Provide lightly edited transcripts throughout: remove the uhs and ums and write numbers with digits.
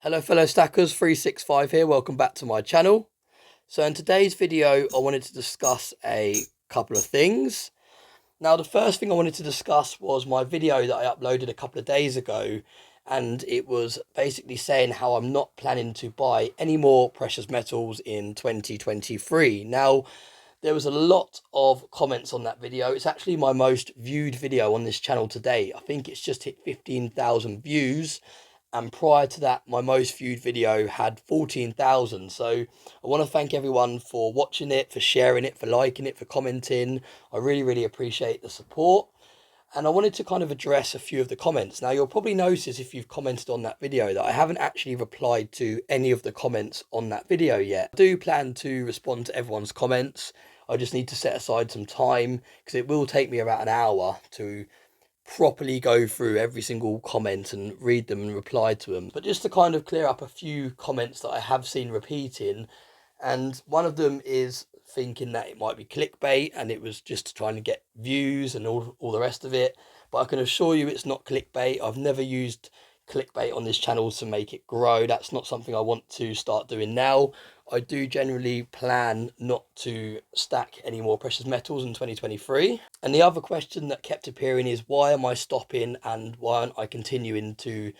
Hello fellow stackers, 365 here, welcome back to my channel. So in today's video I wanted to discuss a couple of things. Now the first thing I wanted to discuss was my video that I uploaded a couple of days ago, and it was basically saying how I'm not planning to buy any more precious metals in 2023. Now there was a lot of comments on that video. It's actually my most viewed video on this channel today. I think it's just hit 15,000 views, and prior to that my most viewed video had 14,000. So I want to thank everyone for watching it, for sharing it, for liking it, for commenting. I really appreciate the support, and I wanted to kind of address a few of the comments. Now you'll probably notice, if you've commented on that video, that I haven't actually replied to any of the comments on that video yet. I do plan to respond to everyone's comments. I just need to set aside some time, because it will take me about an hour to properly go through every single comment and read them and reply to them. But just to kind of clear up a few comments that I have seen repeating, and one of them is thinking that it might be clickbait and it was just trying to get views and all the rest of it. But I can assure you it's not clickbait. I've never used clickbait on this channel to make it grow. That's not something I want to start doing now. I do generally plan not to stack any more precious metals in 2023. And the other question that kept appearing is, why am I stopping and why aren't I continuing to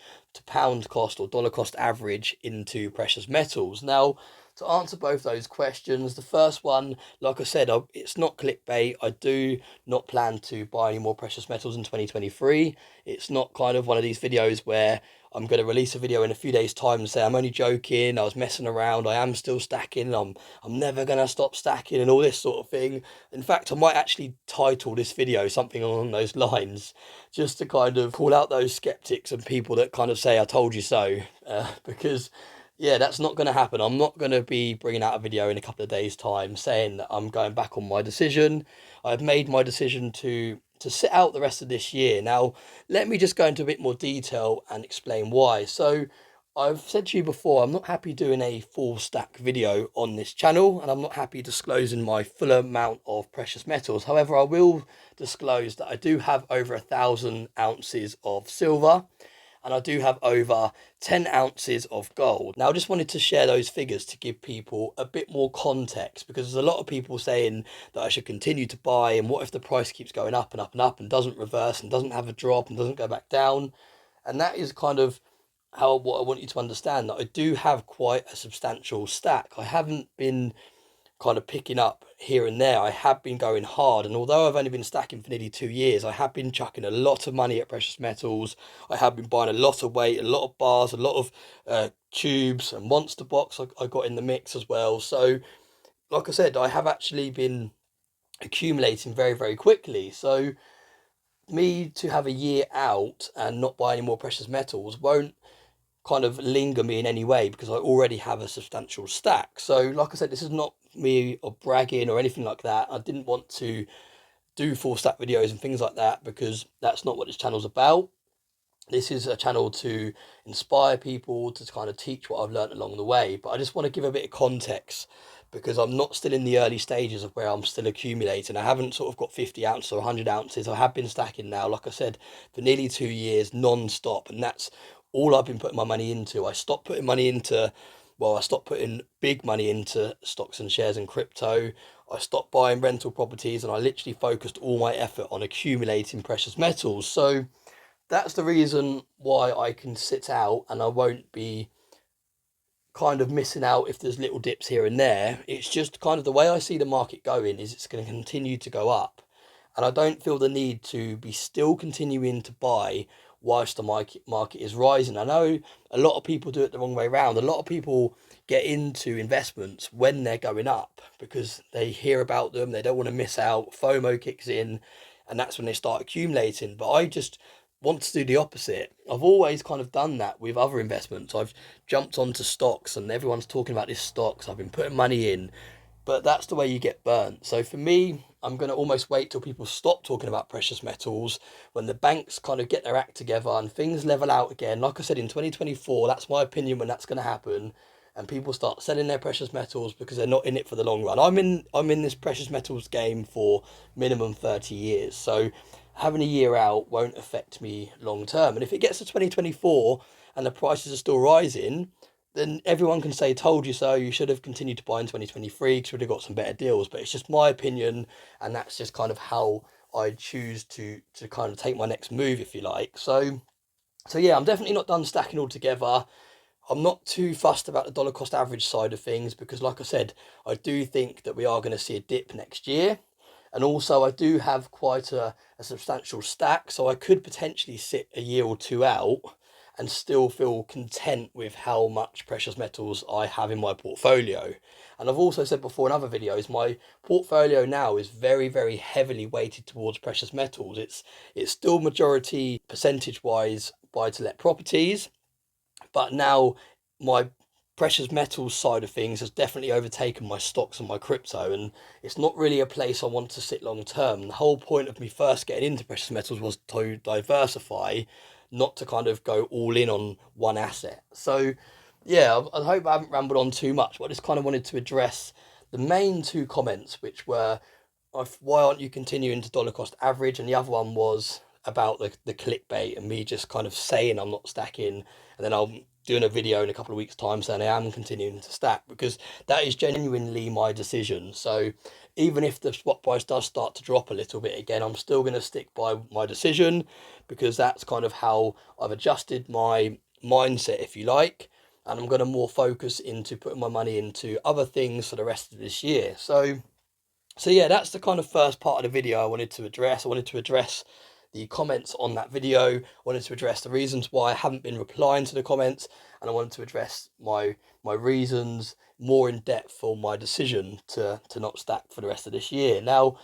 pound cost or dollar cost average into precious metals? Now, to answer both those questions, the first one, like I said, it's not clickbait. I do not plan to buy any more precious metals in 2023. It's not kind of one of these videos where I'm going to release a video in a few days' time and say I'm only joking, I was messing around, I am still stacking, I'm never going to stop stacking and all this sort of thing. In fact, I might actually title this video something along those lines, just to kind of call out those skeptics and people that kind of say I told you so, because yeah, that's not going to happen. I'm not going to be bringing out a video in a couple of days' time saying that I'm going back on my decision. I've made my decision to sit out the rest of this year. Now, let me just go into a bit more detail and explain why. So, I've said to you before, I'm not happy doing a full stack video on this channel, and I'm not happy disclosing my full amount of precious metals. However, I will disclose that I do have over 1,000 ounces of silver, and I do have over 10 ounces of gold. Now, I just wanted to share those figures to give people a bit more context, because there's a lot of people saying that I should continue to buy, and what if the price keeps going up and up and up and doesn't reverse and doesn't have a drop and doesn't go back down? And that is kind of what I want you to understand, that I do have quite a substantial stack. I haven't been kind of picking up here and there. I have been going hard, and although I've only been stacking for nearly 2 years, I have been chucking a lot of money at precious metals. I have been buying a lot of weight, a lot of bars, a lot of tubes, and monster box I got in the mix as well. So like I said, I have actually been accumulating very quickly. So me to have a year out and not buy any more precious metals won't kind of linger me in any way, because I already have a substantial stack. So like I said, this is not me or bragging or anything like that. I didn't want to do full stack videos and things like that, because that's not what this channel's about. This is a channel to inspire people, to kind of teach what I've learned along the way. But I just want to give a bit of context, because I'm not still in the early stages of where I'm still accumulating. I haven't sort of got 50 ounces or 100 ounces. I have been stacking now, like I said, for nearly 2 years non-stop, and that's all I've been putting my money into. I stopped putting money into, well, I stopped putting big money into stocks and shares and crypto. I stopped buying rental properties, and I literally focused all my effort on accumulating precious metals. So that's the reason why I can sit out, and I won't be kind of missing out if there's little dips here and there. It's just kind of the way I see the market going is it's going to continue to go up, and I don't feel the need to be still continuing to buy whilst the market is rising. I know a lot of people do it the wrong way around. A lot of people get into investments when they're going up because they hear about them, they don't want to miss out, FOMO kicks in, and that's when they start accumulating. But I just want to do the opposite. I've always kind of done that with other investments. I've jumped onto stocks and everyone's talking about these stocks. I've been putting money in, but that's the way you get burnt. So for me, I'm going to almost wait till people stop talking about precious metals, when the banks kind of get their act together and things level out again. Like I said, in 2024, that's my opinion when that's going to happen, and people start selling their precious metals because they're not in it for the long run. I'm in this precious metals game for minimum 30 years. So having a year out won't affect me long term. And if it gets to 2024 and the prices are still rising, then everyone can say told you so. You should have continued to buy in 2023 because you would have got some better deals. But it's just my opinion, and that's just kind of how I choose to kind of take my next move, if you like. So yeah, I'm definitely not done stacking altogether. I'm not too fussed about the dollar cost average side of things because, like I said, I do think that we are going to see a dip next year. And also, I do have quite a substantial stack, so I could potentially sit a year or two out and still feel content with how much precious metals I have in my portfolio. And I've also said before in other videos, my portfolio now is very, very heavily weighted towards precious metals. It's still majority percentage wise buy to let properties, but now my precious metals side of things has definitely overtaken my stocks and my crypto, and it's not really a place I want to sit long term. The whole point of me first getting into precious metals was to diversify, not to kind of go all in on one asset. So yeah, I hope I haven't rambled on too much, but I just kind of wanted to address the main two comments, which were why aren't you continuing to dollar cost average, and the other one was about the clickbait and me just kind of saying I'm not stacking, and then I'm doing a video in a couple of weeks time saying I am continuing to stack, because that is genuinely my decision. So even if the spot price does start to drop a little bit again, I'm still going to stick by my decision, because that's kind of how I've adjusted my mindset, if you like, and I'm going to more focus into putting my money into other things for the rest of this year. So yeah, that's the kind of first part of the video I wanted to address. I wanted to address the comments on that video. I wanted to address the reasons why I haven't been replying to the comments, and I wanted to address my reasons more in depth for my decision to not stack for the rest of this year. Now,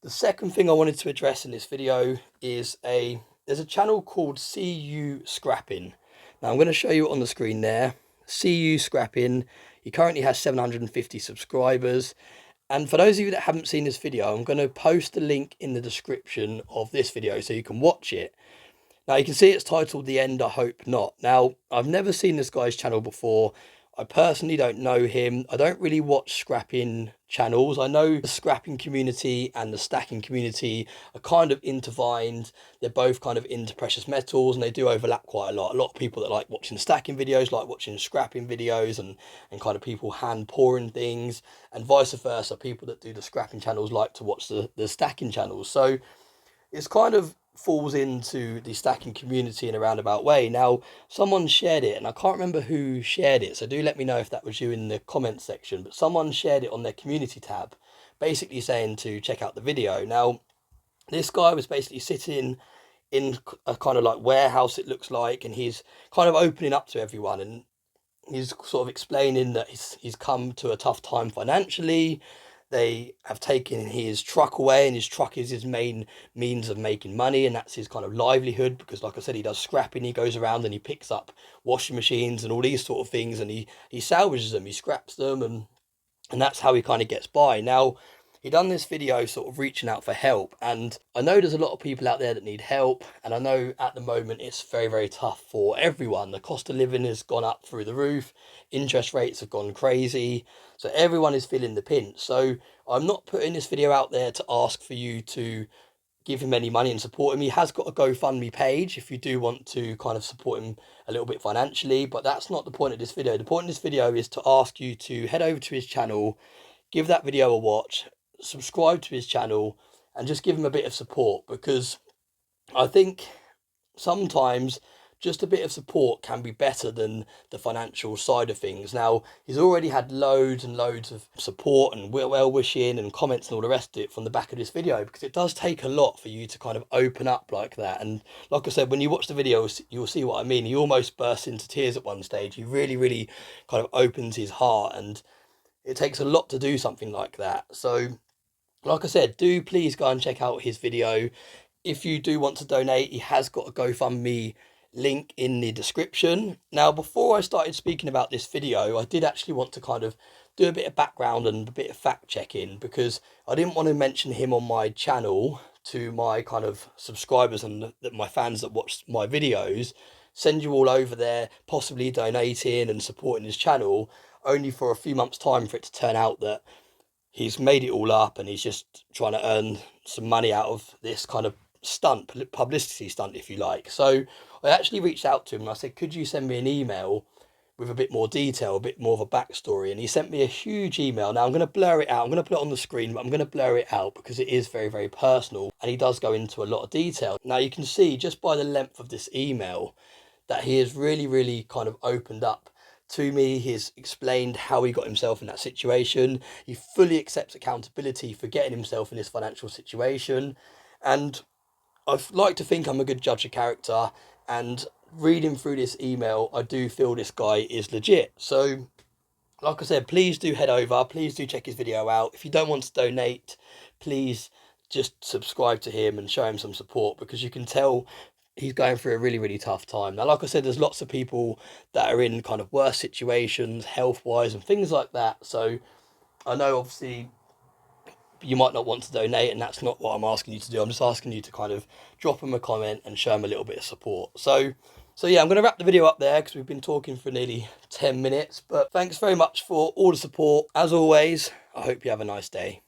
the second thing I wanted to address in this video is there's a channel called CU Scrapping. Now I'm going to show you on the screen there. CU Scrapping. He currently has 750 subscribers. And for those of you that haven't seen this video, I'm going to post a link in the description of this video so you can watch it. Now you can see it's titled The End, I Hope Not. Now, I've never seen this guy's channel before. I personally don't know him. I don't really watch scrapping channels. I know the scrapping community and the stacking community are kind of intertwined. They're both kind of into precious metals, and they do overlap quite a lot. A lot of people that like watching stacking videos like watching scrapping videos, and kind of people hand pouring things, and vice versa. People that do the scrapping channels like to watch the stacking channels. So it's kind of falls into the stacking community in a roundabout way. Now, someone shared it, and I can't remember who shared it, so do let me know if that was you in the comments section, but someone shared it on their community tab, basically saying to check out the video. Now, this guy was basically sitting in a kind of like warehouse, it looks like, and he's kind of opening up to everyone, and he's sort of explaining that he's come to a tough time financially. They have taken his truck away, and his truck is his main means of making money, and that's his kind of livelihood, because like I said, he does scrapping. He goes around and he picks up washing machines and all these sort of things, and he salvages them, he scraps them, and that's how he kind of gets by. Now, he done this video sort of reaching out for help, and I know there's a lot of people out there that need help, and I know at the moment it's very, very tough for everyone. The cost of living has gone up through the roof, interest rates have gone crazy, so everyone is feeling the pinch. So I'm not putting this video out there to ask for you to give him any money and support him. He has got a GoFundMe page if you do want to kind of support him a little bit financially, but that's not the point of this video. The point of this video is to ask you to head over to his channel, give that video a watch, subscribe to his channel, and just give him a bit of support, because I think sometimes just a bit of support can be better than the financial side of things. Now, he's already had loads and loads of support and well-wishing and comments and all the rest of it from the back of this video, because it does take a lot for you to kind of open up like that. And like I said, when you watch the video, you'll see what I mean. He almost bursts into tears at one stage. He really, really kind of opens his heart, and it takes a lot to do something like that. So like I said, do please go and check out his video. If you do want to donate, he has got a GoFundMe link in the description. Now, before I started speaking about this video, I did actually want to kind of do a bit of background and a bit of fact checking, because I didn't want to mention him on my channel to my kind of subscribers and my fans that watch my videos, send you all over there possibly donating and supporting his channel, only for a few months' time for it to turn out that he's made it all up and he's just trying to earn some money out of this kind of publicity stunt, if you like. So I actually reached out to him and I said, could you send me an email with a bit more detail, a bit more of a backstory? And he sent me a huge email. Now I'm going to blur it out. I'm going to put it on the screen, but I'm going to blur it out because it is very, very personal. And he does go into a lot of detail. Now you can see just by the length of this email that he has really, really kind of opened up to me. He's explained how he got himself in that situation. He fully accepts accountability for getting himself in this financial situation. And I'd like to think I'm a good judge of character, and reading through this email, I do feel this guy is legit. So, like I said, please do head over. Please do check his video out. If you don't want to donate, please just subscribe to him and show him some support, because you can tell he's going through a really, really tough time. Now, like I said, there's lots of people that are in kind of worse situations, health-wise and things like that. So I know obviously you might not want to donate, and that's not what I'm asking you to do. I'm just asking you to kind of drop him a comment and show him a little bit of support. So yeah, I'm going to wrap the video up there because we've been talking for nearly 10 minutes. But thanks very much for all the support. As always, I hope you have a nice day.